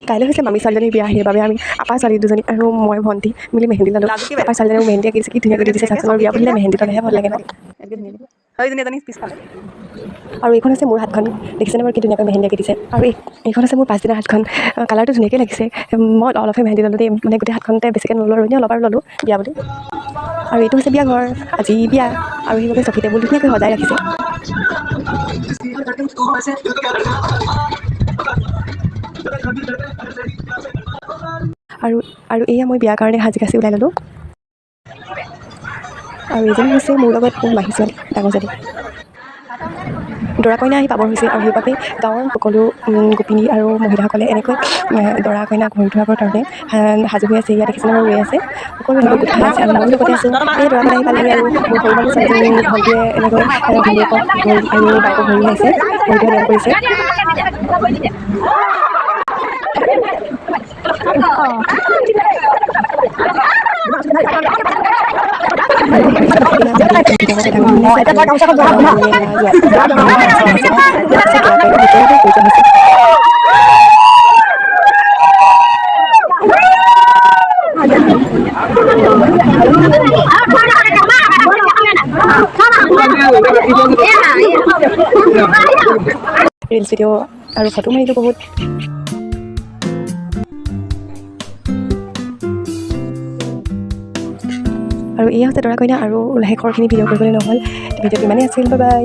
কাইলৈ হৈছে মামী ছোৱালীজনীৰ বিয়া, সেইবাবে আমি আপা ছোৱালী দুজনী আৰু মই ভণ্টি মিলি মেহেন্দি ল'লোঁ। আপা ছোৱালীজনীক মেহেন্দি আঁকিছে, কি ধুনীয়াকৈ দিছে চাচোন। আৰু বিয়া বুলিলে মেহেন্দি ল'লেহে ভাল লাগে ন। আৰু এইখন হৈছে মোৰ হাতখন, দেখিছেনে বাৰু কি ধুনীয়াকৈ মেহেন্দি আঁকি দিছে। আৰু এইখন হৈছে মোৰ পাছদিনা হাতখন, কালাৰটো ধুনীয়াকৈ লাগিছে। মই অলপহে মেহেন্দি ল'লোঁ দেই, মানে গোটেই হাতখনতে বেছিকৈ নল'লোঁ আৰু এনেই অলপ আৰু ল'লোঁ বিয়া বুলি। আৰু এইটো হৈছে বিয়া ঘৰ, আজি বিয়া, আৰু সেইবাবে চকী টেবুল ধুনীয়াকৈ সজাই ৰাখিছে। আৰু এয়া মই বিয়াৰ কাৰণে সাজি কাচি ওলাই ল'লোঁ। আৰু এইজনী হৈছে মোৰ লগত মোৰ মাহী ছোৱালী, ডাঙৰ ছোৱালী। দৰা কইনা আহি পাবৰ হৈছে, আৰু সেইবাবে গাঁৱৰ সকলো গোপিনী আৰু মহিলাসকলে এনেকৈ দৰা কইনাক ভৰি থোৱাবৰ কাৰণে সাজু হৈ আছে। ইয়াত দেখিছেনে বাৰু ৰৈ আছে, সকলো এনেকৈ গোট খাই আছে, আৰু ময়ো লগতে আছোঁ। এই দৰা কইনা আহি পালেহি, আৰু মোৰ সৰু মামী ছোৱালীজনী ভণ্টিয়ে এনেকৈ ভনীয়েকক ভৰি আৰু বাইকক ভৰি ধুৱাইছে, ভৰি ধোৱা নিয়ম কৰিছে। ৰিলচ ভিডিঅ' আৰু ফটো মাৰিলোঁ বহুত। আৰু এয়া হৈছে দৰা কইনা, আৰু শেষৰখিনি ভিডিঅ' কৰিবলৈ নহ'ল। ভিডিঅ'টো ইমানেই আছিল, বাই বাই।